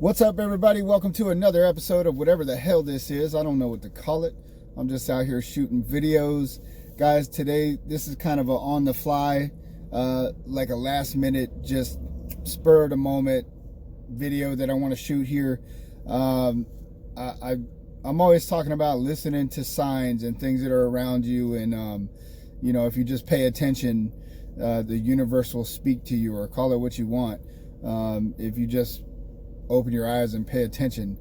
What's up, everybody? Welcome to another episode of whatever the hell this is. I don't know what to call it. I'm just out here shooting videos. Guys, today, this is kind of a on the fly, like a last minute, just spur of the moment video that I want to shoot here. I'm always talking about listening to signs and things that are around you. And, if you just pay attention, the universe will speak to you, or call it what you want. If you just open your eyes and pay attention.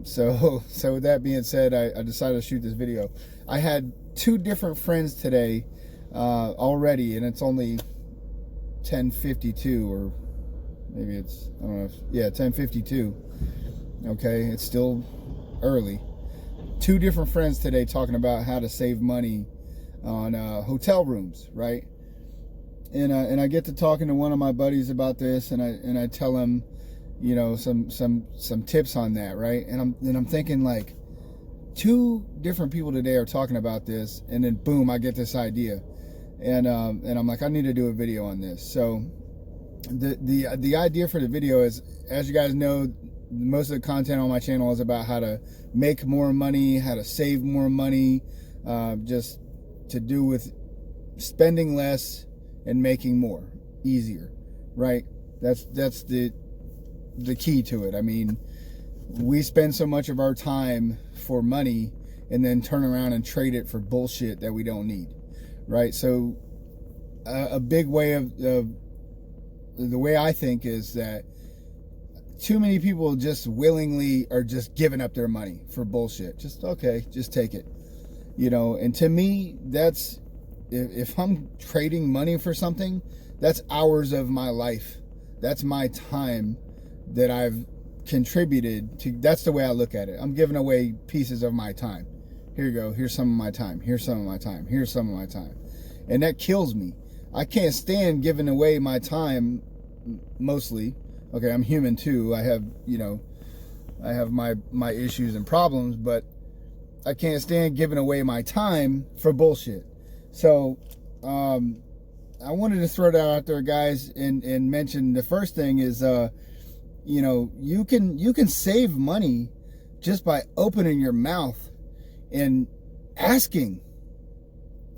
So with that being said, I decided to shoot this video. I had two different friends today already, and it's only 10:52, or maybe it's, I don't know, 10:52. Okay, it's still early. Two different friends today talking about how to save money on hotel rooms, right? And I get to talking to one of my buddies about this, and I tell him, some tips on that, right? And I'm thinking, like, two different people today are talking about this, and then boom, I get this idea, and I'm like, I need to do a video on this. So the idea for the video is, as you guys know, most of the content on my channel is about how to make more money, how to save more money, just to do with spending less and making more easier, right? That's the key to it. I mean, we spend so much of our time for money and then turn around and trade it for bullshit that we don't need, right? So a big way of the way I think is that too many people just willingly are just giving up their money for bullshit. Just, okay, just take it, and to me, that's, if I'm trading money for something, that's hours of my life. That's my time that I've contributed to. That's the way I look at it. I'm giving away pieces of my time. Here you go. Here's some of my time. Here's some of my time. Here's some of my time. And that kills me. I can't stand giving away my time, mostly. Okay, I'm human too. I have, I have my issues and problems, but I can't stand giving away my time for bullshit. So, I wanted to throw that out there, guys, and mention the first thing is, you can save money just by opening your mouth and asking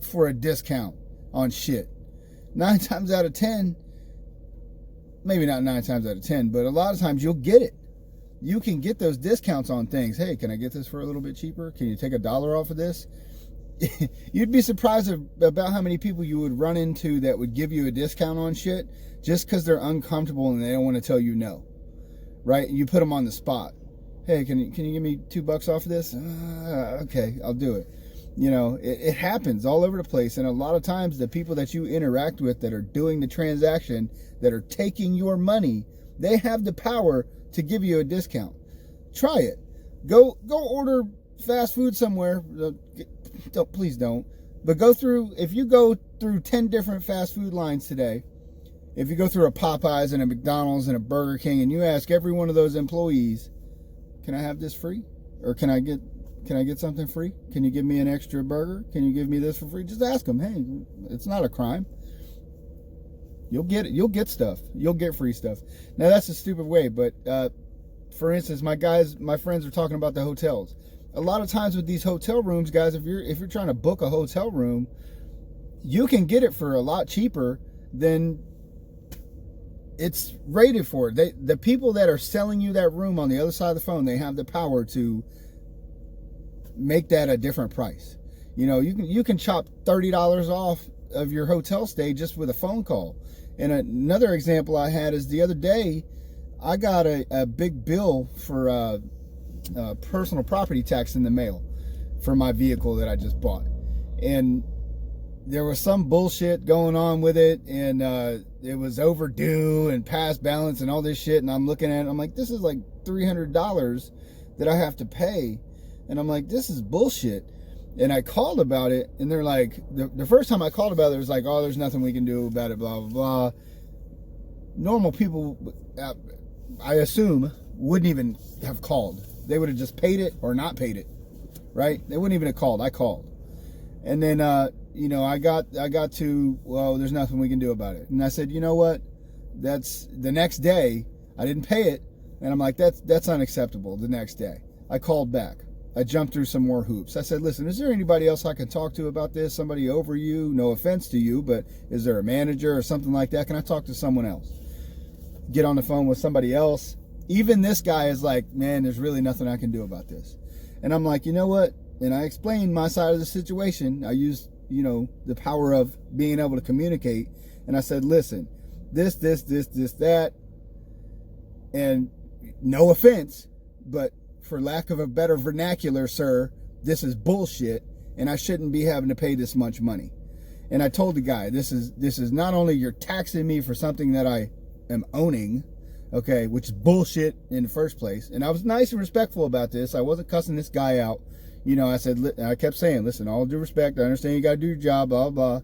for a discount on shit. 9 times out of 10, maybe not 9 times out of 10, but a lot of times you'll get it. You can get those discounts on things. Hey, can I get this for a little bit cheaper? Can you take $1 off of this? You'd be surprised about how many people you would run into that would give you a discount on shit just because they're uncomfortable and they don't want to tell you no, right? You put them on the spot. Hey, can you give me $2 off of this? Okay, I'll do it. It happens all over the place, and a lot of times the people that you interact with that are doing the transaction, that are taking your money, they have the power to give you a discount. Try it. Go order fast food somewhere. Please don't. But if you go through 10 different fast food lines today, if you go through a Popeyes and a McDonald's and a Burger King, and you ask every one of those employees, can I have this free? Or can I get something free? Can you give me an extra burger? Can you give me this for free? Just ask them. Hey, it's not a crime. You'll get it. You'll get stuff. You'll get free stuff. Now, that's a stupid way, but for instance, my friends are talking about the hotels. A lot of times with these hotel rooms, guys, if you're trying to book a hotel room, you can get it for a lot cheaper than it's rated for. The people that are selling you that room on the other side of the phone, they have the power to make that a different price. You can chop $30 off of your hotel stay just with a phone call. And another example I had is the other day, I got a big bill for personal property tax in the mail for my vehicle that I just bought, and there was some bullshit going on with it, and it was overdue and past balance and all this shit, and I'm looking at it, I'm like, this is like $300 that I have to pay, and I'm like, this is bullshit. And I called about it, and they're like, the first time I called about it, it was like, oh, there's nothing we can do about it, blah blah blah. Normal people, I assume, wouldn't even have called. They would have just paid it or not paid it, right? They wouldn't even have called. I called. And then, I got to, well, there's nothing we can do about it. And I said, you know what? That's the next day. I didn't pay it. And I'm like, that's unacceptable. The next day, I called back. I jumped through some more hoops. I said, listen, is there anybody else I can talk to about this? Somebody over you? No offense to you, but is there a manager or something like that? Can I talk to someone else? Get on the phone with somebody else. Even this guy is like, man, there's really nothing I can do about this. And I'm like, you know what? And I explained my side of the situation. I used, the power of being able to communicate. And I said, listen, this, that. And no offense, but for lack of a better vernacular, sir, this is bullshit. And I shouldn't be having to pay this much money. And I told the guy, this is not only you're taxing me for something that I am owning, okay, which is bullshit in the first place. And I was nice and respectful about this. I wasn't cussing this guy out. I kept saying, listen, all due respect, I understand you got to do your job, blah, blah.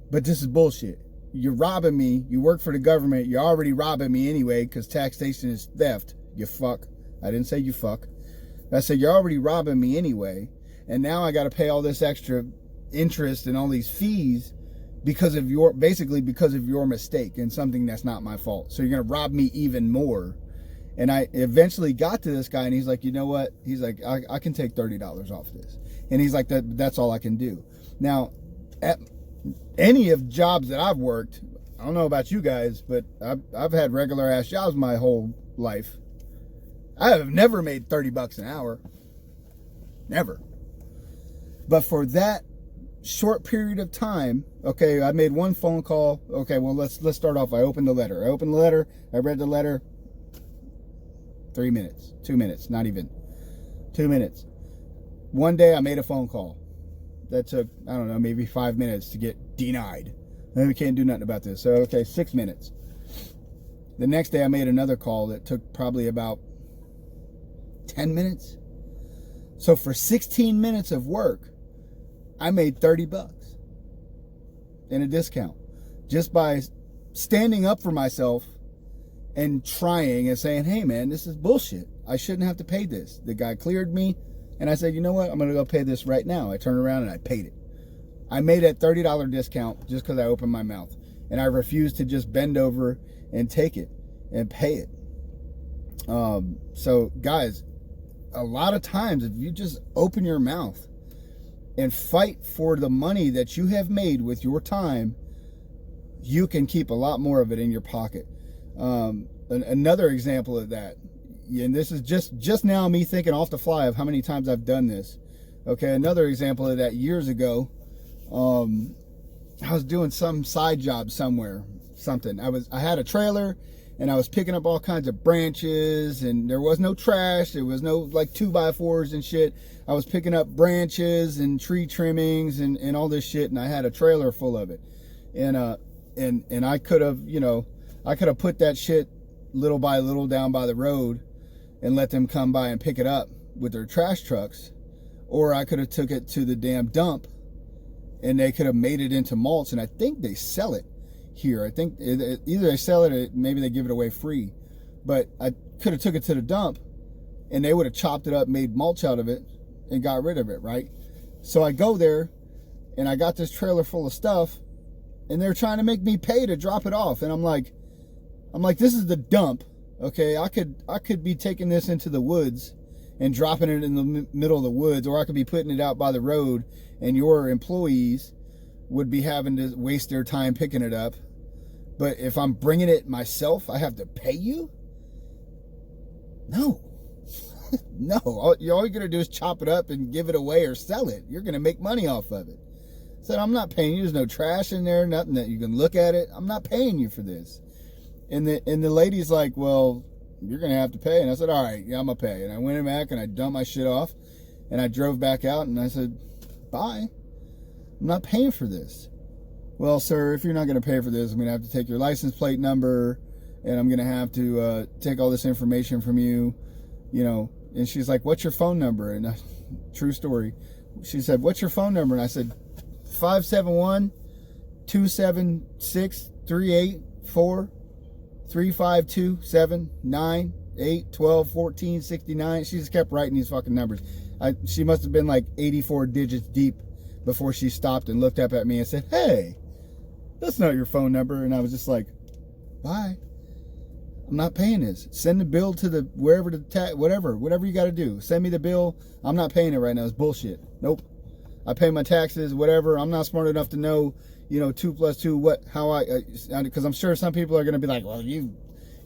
But this is bullshit. You're robbing me. You work for the government. You're already robbing me anyway because taxation is theft. You fuck. I didn't say you fuck. I said, you're already robbing me anyway. And now I got to pay all this extra interest and all these fees because of your mistake and something that's not my fault. So you're going to rob me even more. And I eventually got to this guy and he's like, you know what? He's like, I can take $30 off this. And he's like, that's all I can do. Now, at any of jobs that I've worked, I don't know about you guys, but I've had regular ass jobs my whole life. I have never made $30 an hour. Never. But for that short period of time, okay, I made one phone call. Okay, well, let's start off. I opened the letter. I read the letter. 3 minutes, 2 minutes, not even 2 minutes. One day I made a phone call that took, I don't know, maybe 5 minutes to get denied. And we can't do nothing about this. So, okay, 6 minutes. The next day I made another call that took probably about 10 minutes. So for 16 minutes of work, I made $30 in a discount just by standing up for myself and trying and saying, hey man, this is bullshit. I shouldn't have to pay this. The guy cleared me and I said, you know what? I'm going to go pay this right now. I turned around and I paid it. I made that $30 discount just because I opened my mouth. And I refused to just bend over and take it and pay it. So guys, a lot of times if you just open your mouth and fight for the money that you have made with your time, you can keep a lot more of it in your pocket. Another example of that, and this is just now me thinking off the fly of how many times I've done this. Okay, another example of that, years ago, I was doing some side job somewhere, something. I had a trailer and I was picking up all kinds of branches and there was no trash. There was no like 2x4s and shit. I was picking up branches and tree trimmings and all this shit. And I had a trailer full of it. And I could have, I could have put that shit little by little down by the road and let them come by and pick it up with their trash trucks. Or I could have took it to the damn dump and they could have made it into mulch. And I think they sell it here. I think either they sell it or maybe they give it away free. But I could have took it to the dump and they would have chopped it up, made mulch out of it and got rid of it, right? So I go there and I got this trailer full of stuff and they're trying to make me pay to drop it off. And I'm like, this is the dump. Okay, I could be taking this into the woods and dropping it in the middle of the woods, or I could be putting it out by the road and your employees would be having to waste their time picking it up. But if I'm bringing it myself, I have to pay you? No. No, all you're going to do is chop it up and give it away or sell it. You're going to make money off of it. I said, I'm not paying you. There's no trash in there, nothing that you can look at it. I'm not paying you for this. And the lady's like, well, you're going to have to pay. And I said, all right, yeah, I'm going to pay. And I went back and I dumped my shit off and I drove back out and I said, bye. I'm not paying for this. Well, sir, if you're not going to pay for this, I'm going to have to take your license plate number and I'm going to have to take all this information from you, And she's like, what's your phone number? And true story. She said, what's your phone number? And I said, 571-276-384. 352 7 9 8 12 14 69. She just kept writing these fucking numbers. She must have been like 84 digits deep before she stopped and looked up at me and said, hey, that's not your phone number. And I was just like, bye. I'm not paying this. Send the bill to the wherever the whatever you got to do. Send me the bill. I'm not paying it right now. It's bullshit. Nope. I pay my taxes, whatever. I'm not smart enough to know, 2 plus 2, because I'm sure some people are going to be like, well, you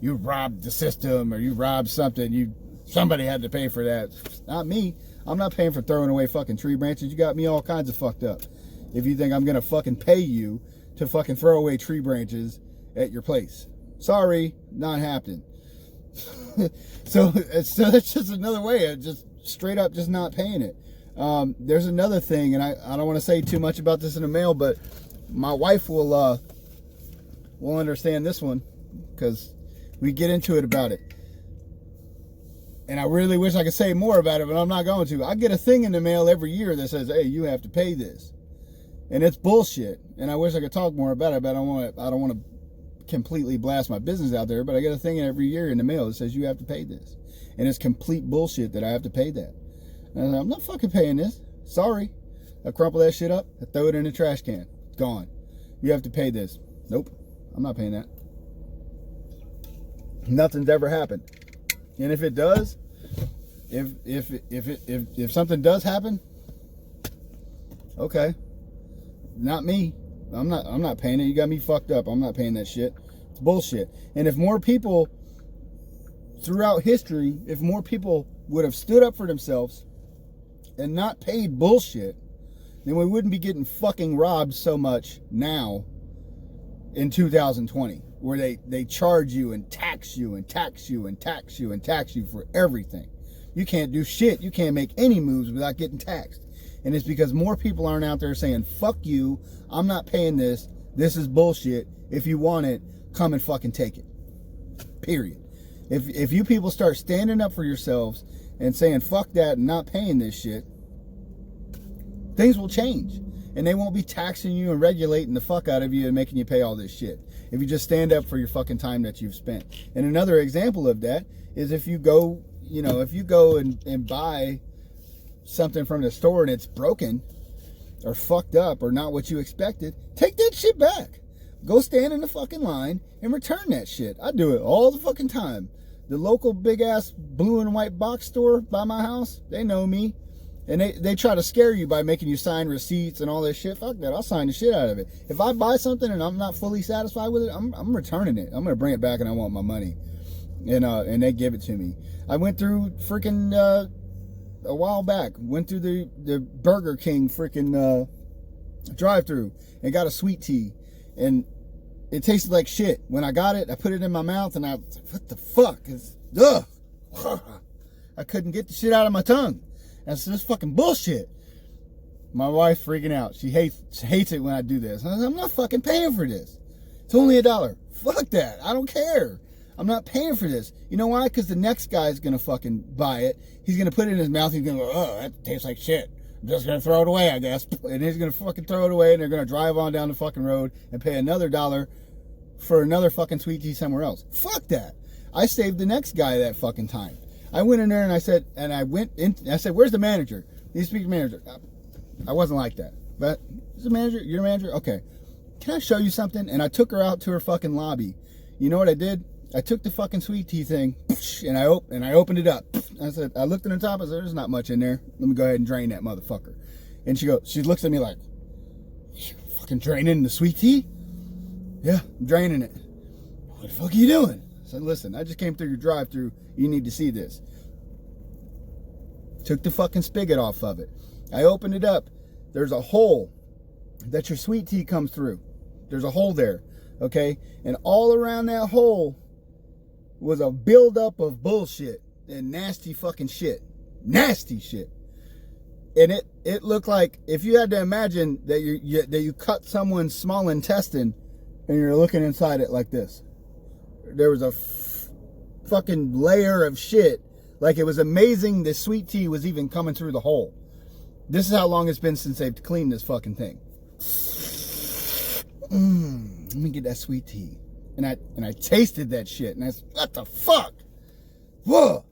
robbed the system or you robbed something. Somebody had to pay for that. Not me. I'm not paying for throwing away fucking tree branches. You got me all kinds of fucked up. If you think I'm going to fucking pay you to fucking throw away tree branches at your place. Sorry, not happening. so that's just another way of just straight up just not paying it. There's another thing, and I don't want to say too much about this in the mail, but my wife will understand this one because we get into it about it. And I really wish I could say more about it, but I'm not going to. I get a thing in the mail every year that says, hey, you have to pay this. And it's bullshit. And I wish I could talk more about it, but I don't want to completely blast my business out there, but I get a thing every year in the mail that says you have to pay this. And it's complete bullshit that I have to pay that. And I'm not fucking paying this. Sorry. I crumple that shit up, I throw it in the trash can. It's gone. You have to pay this. Nope. I'm not paying that. Nothing's ever happened. And if it does, if something does happen, okay. Not me. I'm not paying it. You got me fucked up. I'm not paying that shit. It's bullshit. And if more people throughout history, if more people would have stood up for themselves and not paid bullshit, then we wouldn't be getting fucking robbed so much now in 2020, where they charge you and tax you and tax you and tax you and tax you for everything. You can't do shit. You can't make any moves without getting taxed. And it's because more people aren't out there saying, fuck you, I'm not paying this, this is bullshit, if you want it, come and fucking take it. Period. If you people start standing up for yourselves and saying, fuck that, and not paying this shit, things will change. And they won't be taxing you and regulating the fuck out of you and making you pay all this shit. If you just stand up for your fucking time that you've spent. And another example of that is if you go, and buy something from the store and it's broken or fucked up or not what you expected, take that shit back. Go stand in the fucking line and return that shit. I do it all the fucking time. The local big ass blue and white box store by my house, they know me. And they try to scare you by making you sign receipts and all this shit. Fuck that. I'll sign the shit out of it. If I buy something and I'm not fully satisfied with it, I'm returning it. I'm going to bring it back and I want my money. And they give it to me. I went through freaking a while back. Went through the Burger King freaking drive-through and got a sweet tea. And it tasted like shit. When I got it, I put it in my mouth and what the fuck? Ugh. I couldn't get the shit out of my tongue. That's just fucking bullshit. My wife's freaking out. She hates it when I do this. I'm not fucking paying for this. It's only $1. Fuck that. I don't care. I'm not paying for this. You know why? Because the next guy's going to fucking buy it. He's going to put it in his mouth. He's going to go, oh, that tastes like shit. I'm just going to throw it away, I guess. And he's going to fucking throw it away, and they're going to drive on down the fucking road and pay another $1 for another fucking sweet tea somewhere else. Fuck that. I saved the next guy that fucking time. I went in there and I said, where's the manager? You speak to the manager. I wasn't like that. But, is the manager? You're the manager? Okay. Can I show you something? And I took her out to her fucking lobby. You know what I did? I took the fucking sweet tea thing and I opened it up. I said, I looked in the top. I said, there's not much in there. Let me go ahead and drain that motherfucker. And she looks at me like, you fucking draining the sweet tea? Yeah, I'm draining it. What the fuck are you doing? I said, listen, I just came through your drive-through. You need to see this. Took the fucking spigot off of it. I opened it up. There's a hole that your sweet tea comes through. There's a hole there, okay? And all around that hole was a buildup of bullshit and nasty fucking shit. Nasty shit. And it looked like, if you had to imagine that you cut someone's small intestine and you're looking inside it like this. There was a fucking layer of shit. Like, it was amazing the sweet tea was even coming through the hole. This is how long it's been since they've cleaned this fucking thing. Let me get that sweet tea. And I tasted that shit. And I said, what the fuck? Whoa.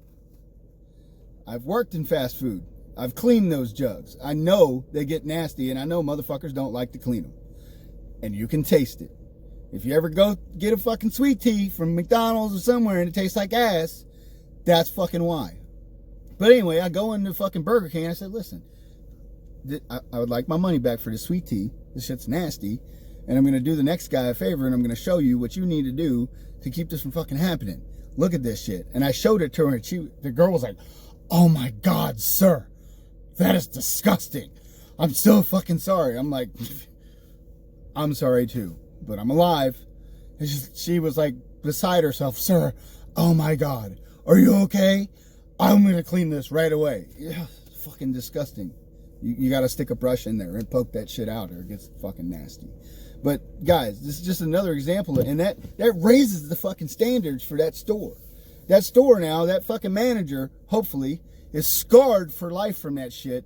I've worked in fast food. I've cleaned those jugs. I know they get nasty. And I know motherfuckers don't like to clean them. And you can taste it. If you ever go get a fucking sweet tea from McDonald's or somewhere and it tastes like ass, that's fucking why. But anyway, I go into fucking Burger King and I said, listen, I would like my money back for the sweet tea. This shit's nasty. And I'm going to do the next guy a favor and I'm going to show you what you need to do to keep this from fucking happening. Look at this shit. And I showed it to her and the girl was like, oh my God, sir, that is disgusting. I'm so fucking sorry. I'm like, I'm sorry too, but I'm alive. And she was like beside herself, sir, oh my God, are you okay? I'm going to clean this right away. Yeah, fucking disgusting. You got to stick a brush in there and poke that shit out or it gets fucking nasty. But guys, this is just another example, and that raises the fucking standards for that store. That store now, that fucking manager, hopefully, is scarred for life from that shit.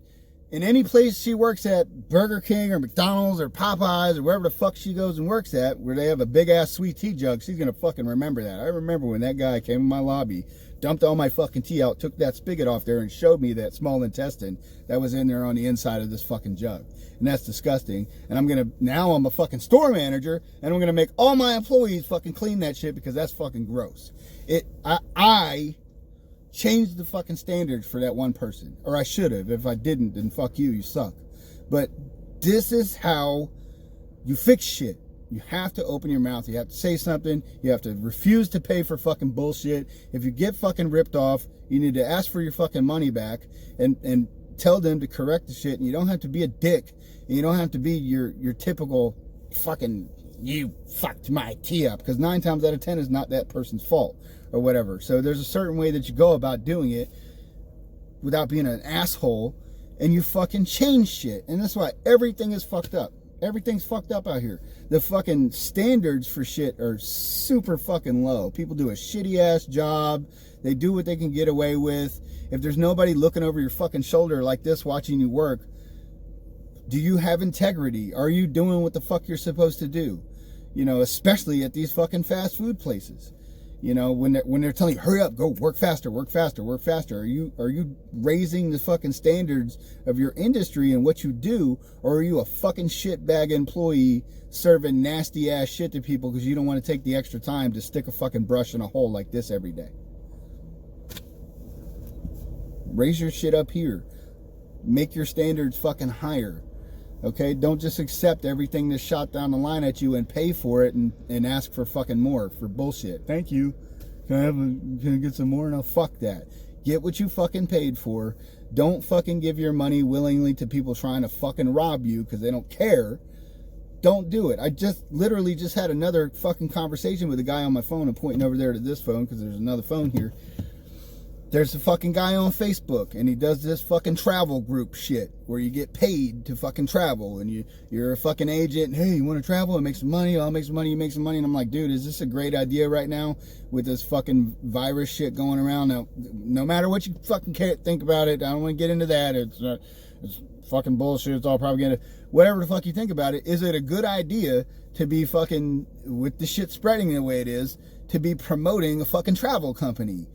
In any place she works at, Burger King or McDonald's or Popeyes or wherever the fuck she goes and works at, where they have a big ass sweet tea jug, she's gonna fucking remember that. I remember when that guy came in my lobby, dumped all my fucking tea out, took that spigot off there and showed me that small intestine that was in there on the inside of this fucking jug. And that's disgusting. And now I'm a fucking store manager and I'm gonna make all my employees fucking clean that shit because that's fucking gross. I changed the fucking standards for that one person. Or I should have. If I didn't, then fuck you, you suck. But this is how you fix shit. You have to open your mouth. You have to say something. You have to refuse to pay for fucking bullshit. If you get fucking ripped off, you need to ask for your fucking money back and tell them to correct the shit. And you don't have to be a dick. And you don't have to be your typical fucking, you fucked my tea up. Because 9 times out of 10 is not that person's fault or whatever. So there's a certain way that you go about doing it without being an asshole. And you fucking change shit. And that's why everything is fucked up. Everything's fucked up out here. The fucking standards for shit are super fucking low. People do a shitty ass job. They do what they can get away with. If there's nobody looking over your fucking shoulder like this watching you work, do you have integrity? Are you doing what the fuck you're supposed to do? You know, especially at these fucking fast food places. You know, when they're telling you, hurry up, go work faster, work faster, work faster. Are you raising the fucking standards of your industry and what you do? Or are you a fucking shitbag employee serving nasty ass shit to people because you don't want to take the extra time to stick a fucking brush in a hole like this every day? Raise your shit up here. Make your standards fucking higher. Okay, don't just accept everything that's shot down the line at you and pay for it and ask for fucking more for bullshit. Thank you. Can I get some more? No, fuck that. Get what you fucking paid for. Don't fucking give your money willingly to people trying to fucking rob you because they don't care. Don't do it. I literally just had another fucking conversation with a guy on my phone. I'm pointing over there to this phone because there's another phone here. There's a fucking guy on Facebook and he does this fucking travel group shit where you get paid to fucking travel and you're a fucking agent. Hey, you want to travel and make some money? I'll make some money, you make some money. And I'm like, dude, is this a great idea right now with this fucking virus shit going around? Now, no matter what you fucking think about it, I don't want to get into that. It's fucking bullshit. It's all propaganda. Whatever the fuck you think about it, is it a good idea to be fucking, with the shit spreading the way it is, to be promoting a fucking travel company?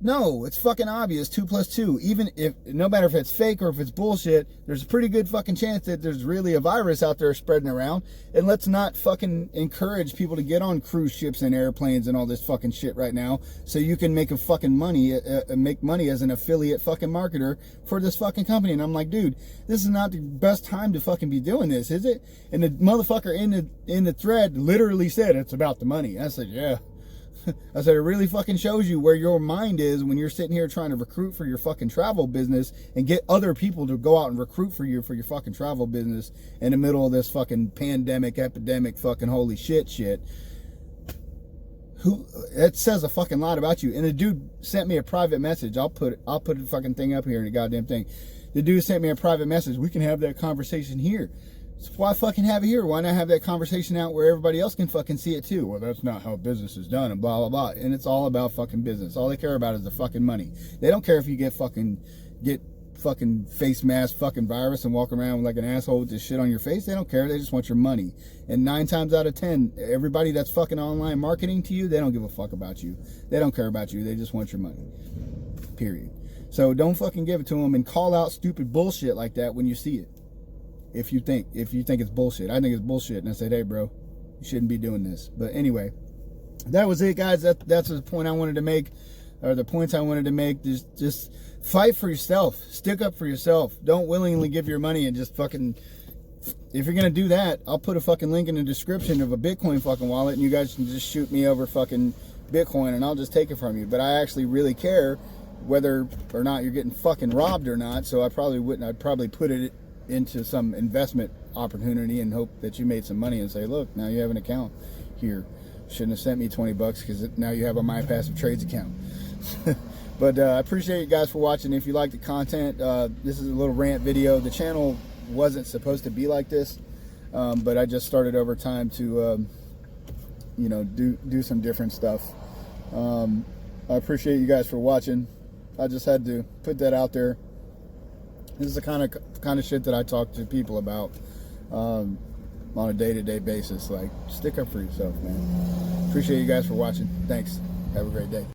No, it's fucking obvious. 2 + 2. Even if, no matter if it's fake or if it's bullshit, there's a pretty good fucking chance that there's really a virus out there spreading around. And let's not fucking encourage people to get on cruise ships and airplanes and all this fucking shit right now, so you can make make money as an affiliate fucking marketer for this fucking company. And I'm like, dude, this is not the best time to fucking be doing this, is it? And the motherfucker in the thread literally said it's about the money. I said, yeah. I said, it really fucking shows you where your mind is when you're sitting here trying to recruit for your fucking travel business and get other people to go out and recruit for your fucking travel business in the middle of this fucking pandemic, epidemic, fucking holy shit. It says a fucking lot about you. And the dude sent me a private message. I'll put the fucking thing up here in the goddamn thing. The dude sent me a private message. We can have that conversation here. So why fucking have it here? Why not have that conversation out where everybody else can fucking see it too? Well, that's not how business is done and blah, blah, blah. And it's all about fucking business. All they care about is the fucking money. They don't care if you get fucking face mask fucking virus and walk around like an asshole with this shit on your face. They don't care. They just want your money. And 9 times out of 10, everybody that's fucking online marketing to you, they don't give a fuck about you. They don't care about you. They just want your money. Period. So don't fucking give it to them and call out stupid bullshit like that when you see it. If you think it's bullshit. I think it's bullshit. And I said, hey, bro, You shouldn't be doing this. But anyway, that was it, guys. That's the point I wanted to make, or the points I wanted to make. Just fight for yourself. Stick up for yourself. Don't willingly give your money and just fucking... If you're gonna do that, I'll put a fucking link in the description of a Bitcoin fucking wallet, and you guys can just shoot me over fucking Bitcoin, and I'll just take it from you. But I actually really care whether or not you're getting fucking robbed or not. So I probably wouldn't. I'd probably put it into some investment opportunity and hope that you made some money and say, look, now you have an account here. Shouldn't have sent me 20 bucks because now you have a My Passive Trades account. But I appreciate you guys for watching. If you like the content, this is a little rant video. The channel wasn't supposed to be like this, but I just started over time to you know, do some different stuff. I appreciate you guys for watching. I just had to put that out there. This is the kind of shit that I talk to people about on a day-to-day basis. Like, stick up for yourself, man. Appreciate you guys for watching. Thanks. Have a great day.